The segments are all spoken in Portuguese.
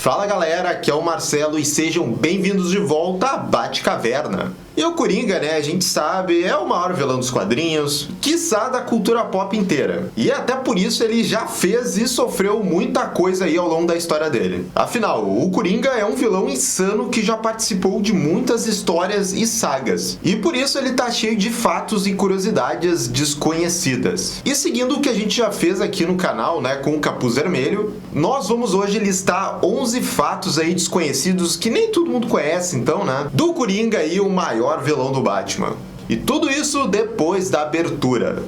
Fala galera, aqui é o Marcelo e sejam bem-vindos de volta a Batcaverna. E o Coringa, né, a gente sabe, é o maior vilão dos quadrinhos, quiçá da cultura pop inteira. E até por isso ele já fez e sofreu muita coisa aí ao longo da história dele. Afinal, o Coringa é um vilão insano que já participou de muitas histórias e sagas. E por isso ele tá cheio de fatos e curiosidades desconhecidas. E seguindo o que a gente já fez aqui no canal, né, com o Capuz Vermelho, nós vamos hoje listar 11 fatos aí desconhecidos que nem todo mundo conhece, então, né, do Coringa aí, o maior vilão do Batman. E tudo isso depois da abertura.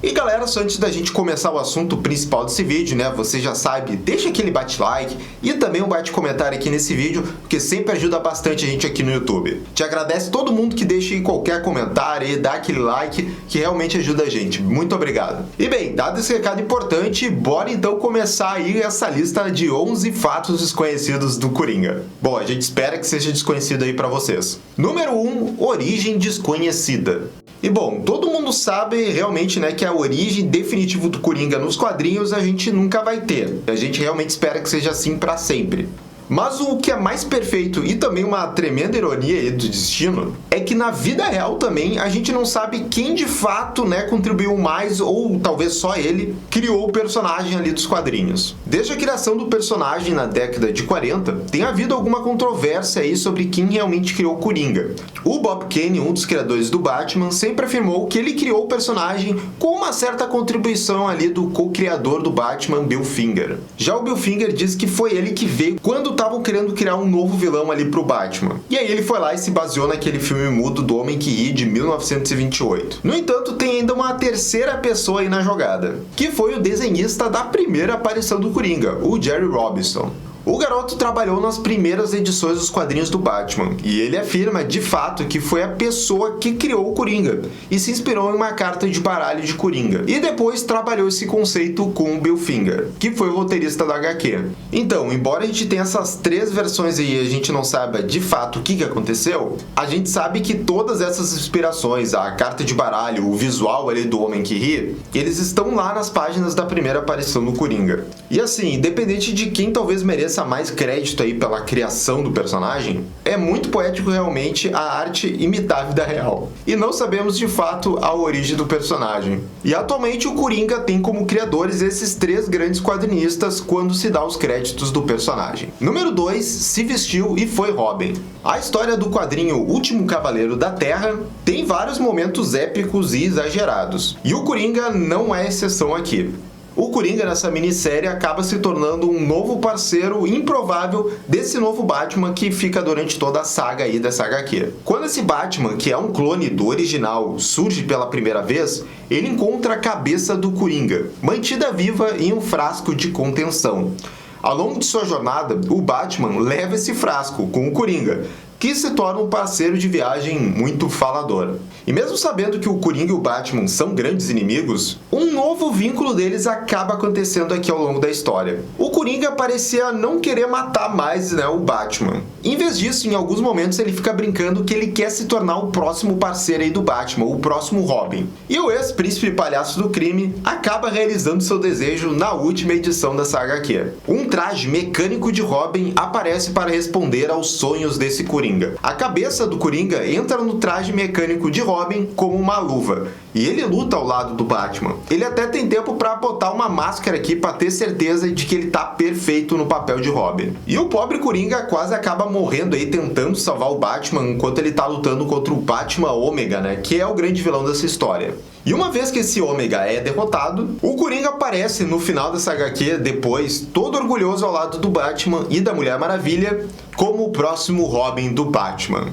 E galera, só antes da gente começar o assunto principal desse vídeo, né, você já sabe, deixa aquele bate-like e também um bate-comentário aqui nesse vídeo, porque sempre ajuda bastante a gente aqui no YouTube. Te agradece todo mundo que deixa aí qualquer comentário e dá aquele like, que realmente ajuda a gente. Muito obrigado. E bem, dado esse recado importante, bora então começar aí essa lista de 11 fatos desconhecidos do Coringa. Bom, a gente espera que seja desconhecido aí pra vocês. Número 1, origem desconhecida. E bom, todo mundo sabe realmente, né, que a origem definitiva do Coringa nos quadrinhos a gente nunca vai ter. A gente realmente espera que seja assim pra sempre. Mas o que é mais perfeito e também uma tremenda ironia do destino é que na vida real também a gente não sabe quem de fato, né, contribuiu mais ou talvez só ele criou o personagem ali dos quadrinhos. Desde a criação do personagem na década de 40, tem havido alguma controvérsia aí sobre quem realmente criou o Coringa. O Bob Kane, um dos criadores do Batman, sempre afirmou que ele criou o personagem com uma certa contribuição ali do co-criador do Batman, Bill Finger. Já o Bill Finger diz que foi ele que veio quando estavam querendo criar um novo vilão ali pro Batman. E aí ele foi lá e se baseou naquele filme mudo do Homem que Ri de 1928. No entanto, tem ainda uma terceira pessoa aí na jogada, que foi o desenhista da primeira aparição do Coringa, o Jerry Robinson. O garoto trabalhou nas primeiras edições dos quadrinhos do Batman, e ele afirma, de fato, que foi a pessoa que criou o Coringa, e se inspirou em uma carta de baralho de Coringa, e depois trabalhou esse conceito com o Bill Finger, que foi o roteirista da HQ. Então, embora a gente tenha essas três versões aí e a gente não saiba de fato o que aconteceu, a gente sabe que todas essas inspirações, a carta de baralho, o visual ali do Homem que Ri, eles estão lá nas páginas da primeira aparição do Coringa. E assim, independente de quem talvez mereça mais crédito aí pela criação do personagem, é muito poético realmente a arte imitar a vida real. E não sabemos de fato a origem do personagem. E atualmente o Coringa tem como criadores esses três grandes quadrinistas quando se dá os créditos do personagem. Número 2, se vestiu e foi Robin. A história do quadrinho Último Cavaleiro da Terra tem vários momentos épicos e exagerados. E o Coringa não é exceção aqui. O Coringa nessa minissérie acaba se tornando um novo parceiro improvável desse novo Batman que fica durante toda a saga aí dessa HQ. Quando esse Batman, que é um clone do original, surge pela primeira vez, ele encontra a cabeça do Coringa, mantida viva em um frasco de contenção. Ao longo de sua jornada, o Batman leva esse frasco com o Coringa, que se torna um parceiro de viagem muito falador. E mesmo sabendo que o Coringa e o Batman são grandes inimigos, um novo vínculo deles acaba acontecendo aqui ao longo da história. O Coringa parecia não querer matar mais, né, o Batman. Em vez disso, em alguns momentos ele fica brincando que ele quer se tornar o próximo parceiro aí do Batman, o próximo Robin. E o ex-príncipe palhaço do crime acaba realizando seu desejo na última edição dessa HQ. Um traje mecânico de Robin aparece para responder aos sonhos desse Coringa. A cabeça do Coringa entra no traje mecânico de Robin como uma luva, e ele luta ao lado do Batman. Ele até tem tempo para botar uma máscara aqui para ter certeza de que ele tá perfeito no papel de Robin. E o pobre Coringa quase acaba morrendo aí tentando salvar o Batman enquanto ele tá lutando contra o Batman Ômega, né, que é o grande vilão dessa história. E uma vez que esse Ômega é derrotado, o Coringa aparece no final dessa HQ depois, todo orgulhoso ao lado do Batman e da Mulher Maravilha, como o próximo Robin do Batman.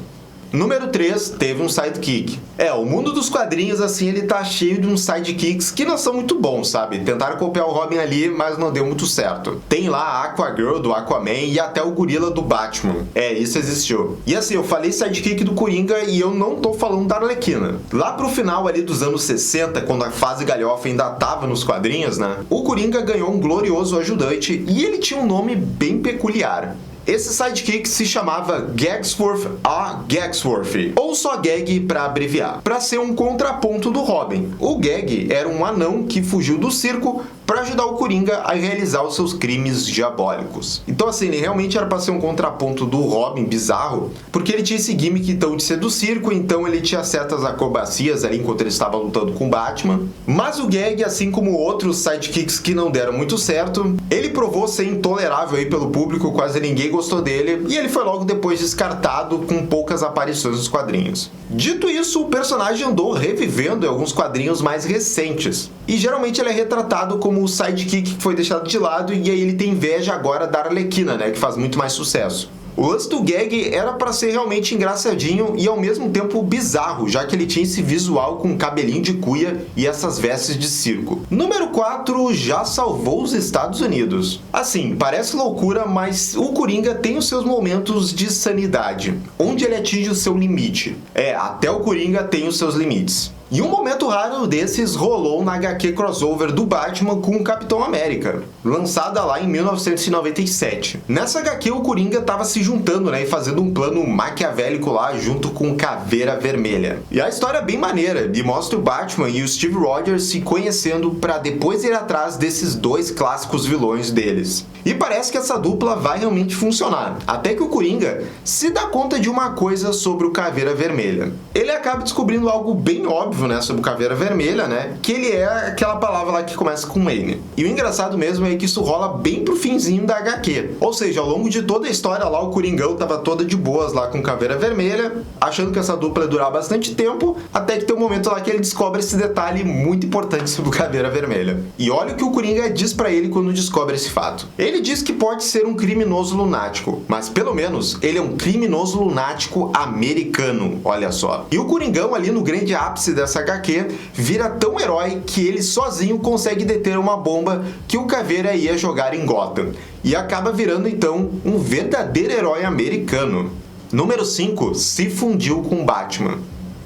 Número 3, teve um sidekick. O mundo dos quadrinhos, assim, ele tá cheio de uns sidekicks que não são muito bons, sabe? Tentaram copiar o Robin ali, mas não deu muito certo. Tem lá a Aquagirl do Aquaman e até o gorila do Batman. Isso existiu. E assim, eu falei sidekick do Coringa e eu não tô falando da Arlequina. Lá pro final ali dos anos 60, quando a fase galhofa ainda tava nos quadrinhos, né? O Coringa ganhou um glorioso ajudante e ele tinha um nome bem peculiar. Esse sidekick se chamava Gagsworth A. Gagsworth, ou só Gag para abreviar, para ser um contraponto do Robin. O Gag era um anão que fugiu do circo para ajudar o Coringa a realizar os seus crimes diabólicos. Então assim, ele realmente era para ser um contraponto do Robin bizarro, porque ele tinha esse gimmick então de ser do circo, então ele tinha certas acrobacias ali enquanto ele estava lutando com o Batman. Mas o Gag, assim como outros sidekicks que não deram muito certo, ele provou ser intolerável aí pelo público, quase ninguém gostou dele, e ele foi logo depois descartado com poucas aparições nos quadrinhos. Dito isso, o personagem andou revivendo em alguns quadrinhos mais recentes, e geralmente ele é retratado como o sidekick que foi deixado de lado, e aí ele tem inveja agora da Arlequina, né, que faz muito mais sucesso. O lance do Gag era para ser realmente engraçadinho e ao mesmo tempo bizarro, já que ele tinha esse visual com cabelinho de cuia e essas vestes de circo. Número 4 já salvou os Estados Unidos. Assim, parece loucura, mas o Coringa tem os seus momentos de sanidade, onde ele atinge o seu limite. Até o Coringa tem os seus limites. E um momento raro desses rolou na HQ crossover do Batman com o Capitão América, lançada lá em 1997. Nessa HQ o Coringa estava se juntando, né, e fazendo um plano maquiavélico lá junto com Caveira Vermelha. E a história é bem maneira, e mostra o Batman e o Steve Rogers se conhecendo para depois ir atrás desses dois clássicos vilões deles. E parece que essa dupla vai realmente funcionar, até que o Coringa se dá conta de uma coisa sobre o Caveira Vermelha. Ele acaba descobrindo algo bem óbvio, né, sobre o Caveira Vermelha, né, que ele é aquela palavra lá que começa com N. E o engraçado mesmo é que isso rola bem pro finzinho da HQ. Ou seja, ao longo de toda a história lá, o Coringão tava toda de boas lá com Caveira Vermelha, achando que essa dupla ia durar bastante tempo, até que tem um momento lá que ele descobre esse detalhe muito importante sobre o Caveira Vermelha. E olha o que o Coringa diz pra ele quando descobre esse fato. Ele diz que pode ser um criminoso lunático, mas pelo menos ele é um criminoso lunático americano, olha só. E o Coringão ali no grande ápice dessa HQ vira tão herói que ele sozinho consegue deter uma bomba que o Caveira ia jogar em Gotham, e acaba virando então um verdadeiro herói americano. Número 5, se fundiu com Batman.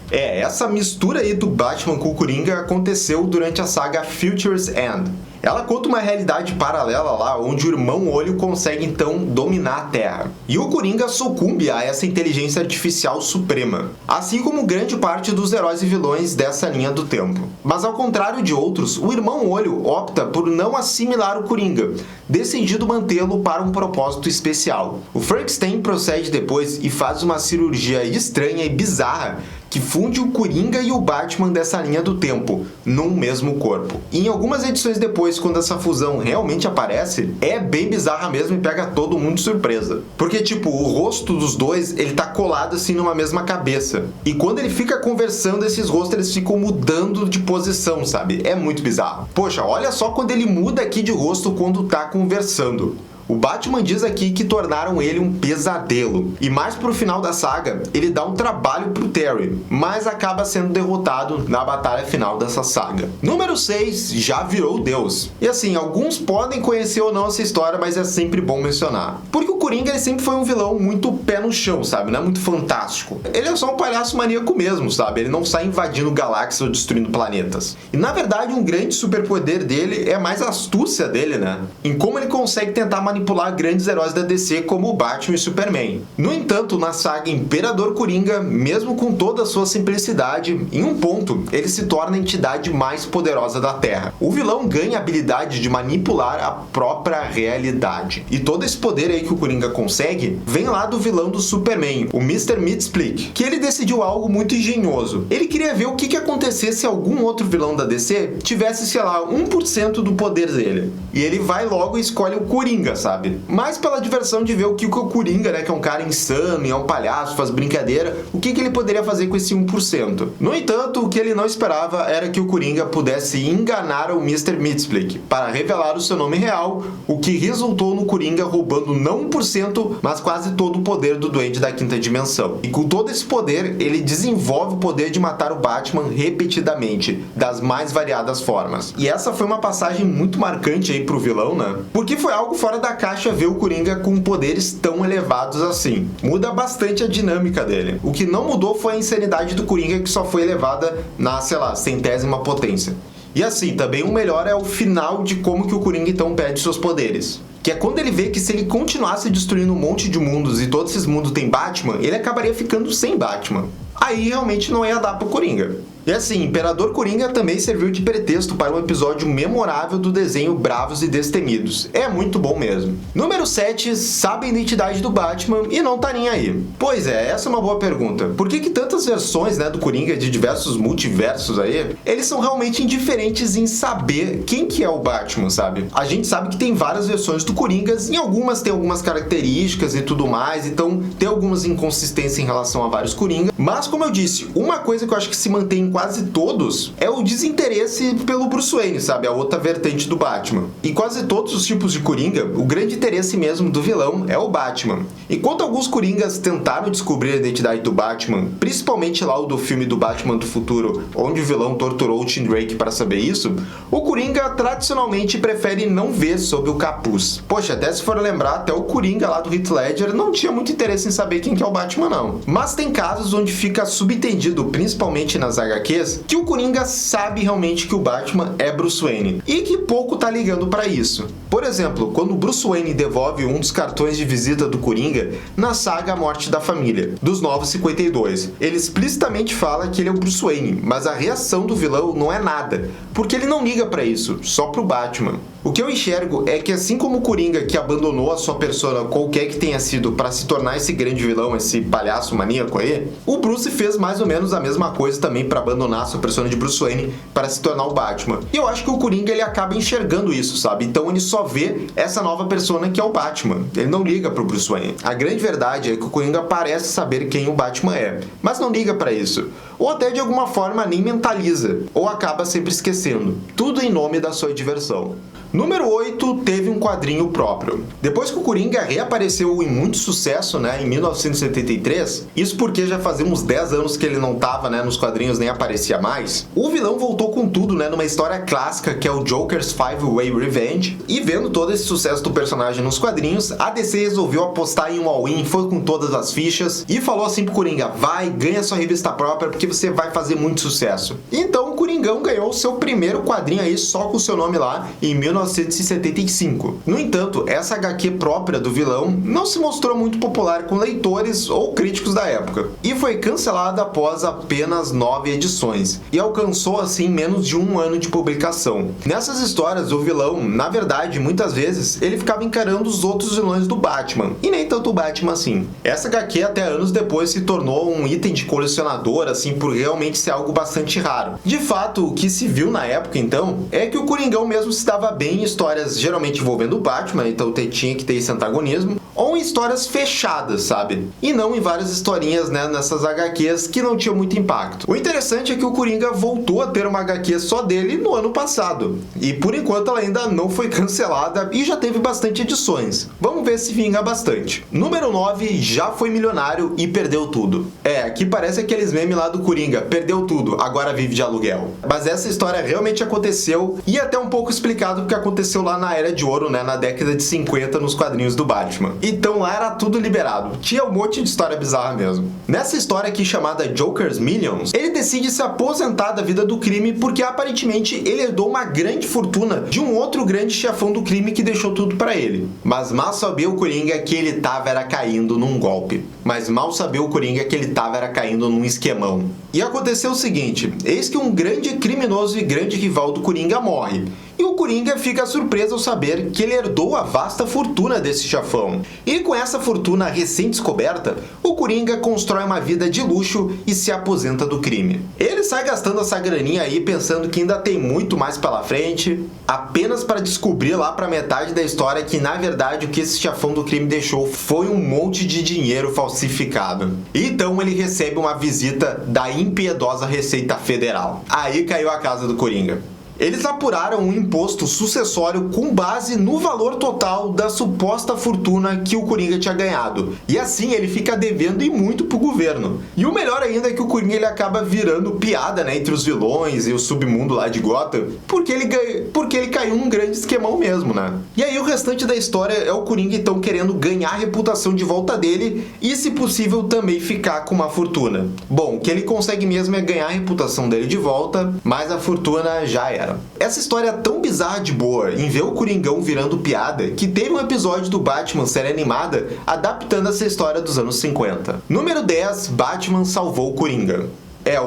Essa mistura aí do Batman com o Coringa aconteceu durante a saga Future's End. Ela conta uma realidade paralela lá, onde o Irmão Olho consegue então dominar a Terra. E o Coringa sucumbe a essa inteligência artificial suprema, assim como grande parte dos heróis e vilões dessa linha do tempo. Mas ao contrário de outros, o Irmão Olho opta por não assimilar o Coringa, decidindo mantê-lo para um propósito especial. O Frankenstein procede depois e faz uma cirurgia estranha e bizarra que funde o Coringa e o Batman dessa linha do tempo, num mesmo corpo. E em algumas edições depois, quando essa fusão realmente aparece, é bem bizarra mesmo e pega todo mundo de surpresa. Porque, tipo, o rosto dos dois, ele tá colado assim numa mesma cabeça. E quando ele fica conversando, esses rostos eles ficam mudando de posição, sabe? É muito bizarro. Poxa, olha só quando ele muda aqui de rosto quando tá conversando. O Batman diz aqui que tornaram ele um pesadelo. E mais pro final da saga, ele dá um trabalho pro Terry, mas acaba sendo derrotado na batalha final dessa saga. Número 6, já virou Deus. E assim, alguns podem conhecer ou não essa história, mas é sempre bom mencionar. Porque o Coringa ele sempre foi um vilão muito pé no chão, sabe? Não é muito fantástico. Ele é só um palhaço maníaco mesmo, sabe? Ele não sai invadindo galáxias ou destruindo planetas. E na verdade, um grande superpoder dele é mais a astúcia dele, né? Em como ele consegue tentar manipular grandes heróis da DC como o Batman e Superman. No entanto, na saga Imperador Coringa, mesmo com toda a sua simplicidade, em um ponto, ele se torna a entidade mais poderosa da Terra. O vilão ganha a habilidade de manipular a própria realidade. E todo esse poder aí que o Coringa consegue, vem lá do vilão do Superman, o Mr. Mxyzptlk, que ele decidiu algo muito engenhoso. Ele queria ver o que acontecesse se algum outro vilão da DC tivesse, sei lá, 1% do poder dele. E ele vai logo e escolhe o Coringa, sabe? Mas pela diversão de ver o que o Coringa, né, que é um cara insano e é um palhaço, faz brincadeira, o que ele poderia fazer com esse 1%. No entanto, o que ele não esperava era que o Coringa pudesse enganar o Mr. Mxyzptlk para revelar o seu nome real, o que resultou no Coringa roubando não 1%, mas quase todo o poder do Duende da Quinta Dimensão. E com todo esse poder, ele desenvolve o poder de matar o Batman repetidamente, das mais variadas formas. E essa foi uma passagem muito marcante aí pro vilão, né? Porque foi algo fora da caixa ver o Coringa com poderes tão elevados assim. Muda bastante a dinâmica dele. O que não mudou foi a insanidade do Coringa, que só foi elevada na, sei lá, 100ª potência. E assim, também o melhor é o final de como que o Coringa então perde seus poderes. Que é quando ele vê que se ele continuasse destruindo um monte de mundos e todos esses mundos tem Batman, ele acabaria ficando sem Batman. Aí realmente não ia dar pro Coringa. E assim, Imperador Coringa também serviu de pretexto para um episódio memorável do desenho Bravos e Destemidos. É muito bom mesmo. Número 7, sabe a identidade do Batman e não tá nem aí. Pois é, essa é uma boa pergunta. Por que tantas versões, né, do Coringa de diversos multiversos aí, eles são realmente indiferentes em saber quem que é o Batman, sabe? A gente sabe que tem várias versões do Coringa, e algumas têm algumas características e tudo mais, então tem algumas inconsistências em relação a vários Coringa. Mas, como eu disse, uma coisa que eu acho que se mantém em quase todos é o desinteresse pelo Bruce Wayne, sabe? A outra vertente do Batman. Em quase todos os tipos de Coringa, o grande interesse mesmo do vilão é o Batman. Enquanto alguns Coringas tentaram descobrir a identidade do Batman, principalmente lá o do filme do Batman do Futuro, onde o vilão torturou o Tim Drake para saber isso, o Coringa tradicionalmente prefere não ver sob o capuz. Poxa, até se for lembrar, até o Coringa lá do Heath Ledger não tinha muito interesse em saber quem que é o Batman, não. Mas tem casos onde fica subentendido, principalmente nas HQs, que o Coringa sabe realmente que o Batman é Bruce Wayne e que pouco tá ligando para isso. Por exemplo, quando Bruce Wayne devolve um dos cartões de visita do Coringa na saga A Morte da Família, dos Novos 52, ele explicitamente fala que ele é o Bruce Wayne, mas a reação do vilão não é nada, porque ele não liga para isso, só pro Batman. O que eu enxergo é que assim como o Coringa que abandonou a sua persona qualquer que tenha sido para se tornar esse grande vilão, esse palhaço maníaco aí, o Bruce fez mais ou menos a mesma coisa também para abandonar a sua persona de Bruce Wayne para se tornar o Batman. E eu acho que o Coringa ele acaba enxergando isso, sabe? Então ele só vê essa nova persona que é o Batman. Ele não liga pro Bruce Wayne. A grande verdade é que o Coringa parece saber quem o Batman é, mas não liga para isso. Ou até de alguma forma nem mentaliza, ou acaba sempre esquecendo. Tudo em nome da sua diversão. Número 8, teve um quadrinho próprio. Depois que o Coringa reapareceu em muito sucesso, né, em 1973, isso porque já fazia uns 10 anos que ele não tava, né, nos quadrinhos, nem aparecia mais, o vilão voltou com tudo, né, numa história clássica que é o Joker's Five-Way Revenge, e vendo todo esse sucesso do personagem nos quadrinhos, a DC resolveu apostar em um all-in, foi com todas as fichas, e falou assim pro Coringa, vai, ganha sua revista própria, porque você vai fazer muito sucesso. Então o Coringão ganhou o seu primeiro quadrinho aí, só com o seu nome lá, em 1975. No entanto, essa HQ própria do vilão não se mostrou muito popular com leitores ou críticos da época, e foi cancelada após apenas 9 edições, e alcançou assim menos de um ano de publicação. Nessas histórias, o vilão, na verdade, muitas vezes, ele ficava encarando os outros vilões do Batman, e nem tanto o Batman assim. Essa HQ até anos depois se tornou um item de colecionador, assim, por realmente ser algo bastante raro. De fato, o que se viu na época, então, é que o Coringão mesmo se dava bem em histórias geralmente envolvendo o Batman, então tinha que ter esse antagonismo, ou em histórias fechadas, sabe? E não em várias historinhas, né, nessas HQs que não tinham muito impacto. O interessante é que o Coringa voltou a ter uma HQ só dele no ano passado, e por enquanto ela ainda não foi cancelada e já teve bastante edições. Vamos ver se vinga bastante. Número 9, já foi milionário e perdeu tudo. Aqui parece aqueles memes lá do Coringa, perdeu tudo, agora vive de aluguel. Mas essa história realmente aconteceu e até um pouco explicado porque aconteceu lá na Era de Ouro, né, na década de 50 nos quadrinhos do Batman. Então lá era tudo liberado, tinha um monte de história bizarra mesmo. Nessa história aqui chamada Joker's Millions, ele decide se aposentar da vida do crime porque aparentemente ele herdou uma grande fortuna de um outro grande chefão do crime que deixou tudo pra ele. Mas mal sabia o Coringa que ele tava era caindo num golpe. Mas mal sabia o Coringa que ele tava era caindo num esquemão. E aconteceu o seguinte, eis que um grande criminoso e grande rival do Coringa morre. E o Coringa fica surpreso ao saber que ele herdou a vasta fortuna desse chefão. E com essa fortuna recém-descoberta, o Coringa constrói uma vida de luxo e se aposenta do crime. Ele sai gastando essa graninha aí pensando que ainda tem muito mais pela frente, apenas para descobrir lá pra metade da história que na verdade o que esse chefão do crime deixou foi um monte de dinheiro falsificado. Então ele recebe uma visita da impiedosa Receita Federal. Aí caiu a casa do Coringa. Eles apuraram um imposto sucessório com base no valor total da suposta fortuna que o Coringa tinha ganhado. E assim ele fica devendo e muito pro governo. E o melhor ainda é que o Coringa ele acaba virando piada, né, entre os vilões e o submundo lá de Gotham, porque ele caiu num grande esquemão mesmo, né? E aí o restante da história é o Coringa então querendo ganhar a reputação de volta dele e, se possível, também ficar com uma fortuna. Bom, o que ele consegue mesmo é ganhar a reputação dele de volta, mas a fortuna já era. Essa história é tão bizarra de boa em ver o Coringão virando piada que teve um episódio do Batman série animada adaptando essa história dos anos 50. Número 10, Batman salvou o Coringa.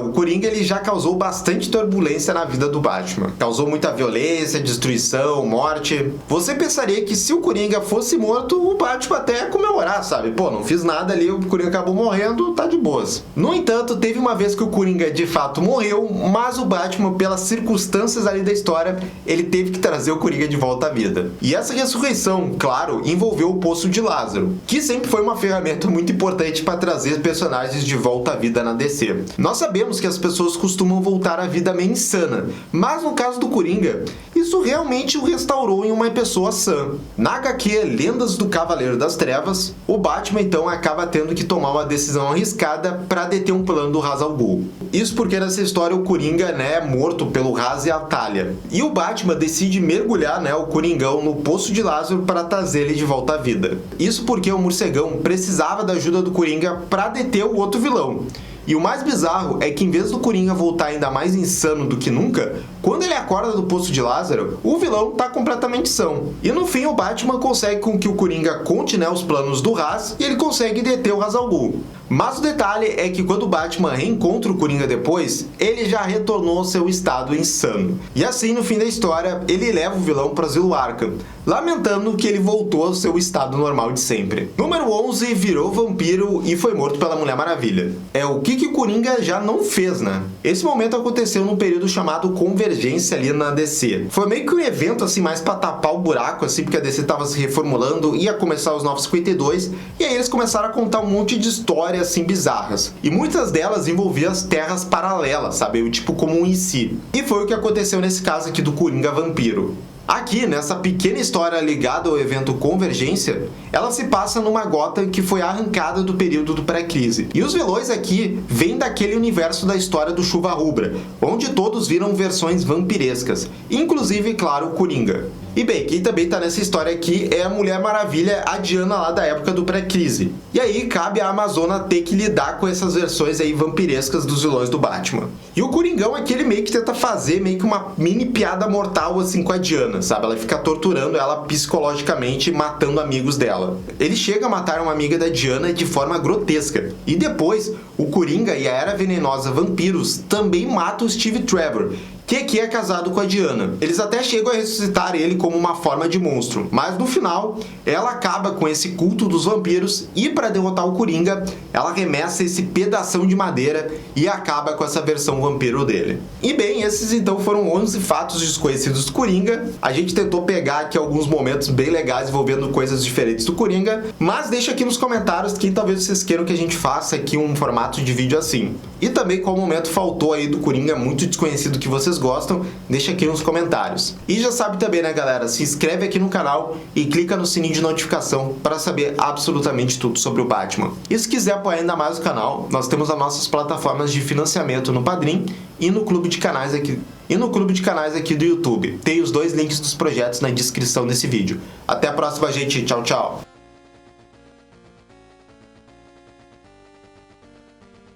O Coringa ele já causou bastante turbulência na vida do Batman. Causou muita violência, destruição, morte. Você pensaria que se o Coringa fosse morto, o Batman até ia comemorar, sabe? Pô, não fiz nada ali, o Coringa acabou morrendo, tá de boas. No entanto, teve uma vez que o Coringa de fato morreu, mas o Batman, pelas circunstâncias ali da história, ele teve que trazer o Coringa de volta à vida. E essa ressurreição, claro, envolveu o Poço de Lázaro, que sempre foi uma ferramenta muito importante para trazer personagens de volta à vida na DC. Nós sabemos que as pessoas costumam voltar à vida meio insana, mas no caso do Coringa, isso realmente o restaurou em uma pessoa sã. Na HQ Lendas do Cavaleiro das Trevas, o Batman então acaba tendo que tomar uma decisão arriscada para deter um plano do Ra's al Ghul. Isso porque nessa história o Coringa, é morto pelo Ra's e a Talia. E o Batman decide mergulhar, o Coringão no Poço de Lázaro para trazer ele de volta à vida. Isso porque o morcegão precisava da ajuda do Coringa para deter o outro vilão. E o mais bizarro é que em vez do Coringa voltar ainda mais insano do que nunca, quando ele acorda do Poço de Lázaro, o vilão tá completamente são. E no fim o Batman consegue com que o Coringa conte os planos do Ra's e ele consegue deter o Ra's al Ghul. Mas o detalhe é que quando o Batman reencontra o Coringa depois, ele já retornou ao seu estado insano. E assim, no fim da história, ele leva o vilão para o Asilo Arkham, lamentando que ele voltou ao seu estado normal de sempre. Número 11, virou vampiro e foi morto pela Mulher Maravilha. O que o Coringa já não fez, Esse momento aconteceu num período chamado Convergência ali na DC. Foi meio que um evento assim mais pra tapar o buraco, assim, porque a DC tava se reformulando, ia começar os 952, e aí eles começaram a contar um monte de histórias assim bizarras. E muitas delas envolviam as terras paralelas, sabe? Tipo como um IC. E foi o que aconteceu nesse caso aqui do Coringa Vampiro. Aqui, nessa pequena história ligada ao evento Convergência, ela se passa numa Gotham que foi arrancada do período do pré-crise. E os vilões aqui vêm daquele universo da história do Chuva Rubra, onde todos viram versões vampirescas, inclusive, claro, o Coringa. E bem, quem também tá nessa história aqui é a Mulher Maravilha, a Diana lá da época do pré-crise. E aí cabe a Amazona ter que lidar com essas versões aí vampirescas dos vilões do Batman. E o Coringão aqui, ele meio que tenta fazer meio que uma mini piada mortal assim com a Diana, sabe? Ela fica torturando ela psicologicamente, matando amigos dela. Ele chega a matar uma amiga da Diana de forma grotesca. E depois, o Coringa e a Era Venenosa Vampiros também matam o Steve Trevor, que aqui é casado com a Diana. Eles até chegam a ressuscitar ele como uma forma de monstro, mas no final, ela acaba com esse culto dos vampiros e para derrotar o Coringa, ela arremessa esse pedação de madeira e acaba com essa versão vampiro dele. E bem, esses então foram 11 fatos desconhecidos do Coringa. A gente tentou pegar aqui alguns momentos bem legais envolvendo coisas diferentes do Coringa, mas deixa aqui nos comentários quem talvez vocês queiram que a gente faça aqui um formato de vídeo assim. E também qual momento faltou aí do Coringa muito desconhecido que vocês gostam, deixa aqui nos comentários. E já sabe também, galera, se inscreve aqui no canal e clica no sininho de notificação para saber absolutamente tudo sobre o Batman. E se quiser apoiar ainda mais o canal, nós temos as nossas plataformas de financiamento no Padrim e no Clube de Canais aqui do YouTube. Tem os dois links dos projetos na descrição desse vídeo. Até a próxima, gente. Tchau, tchau.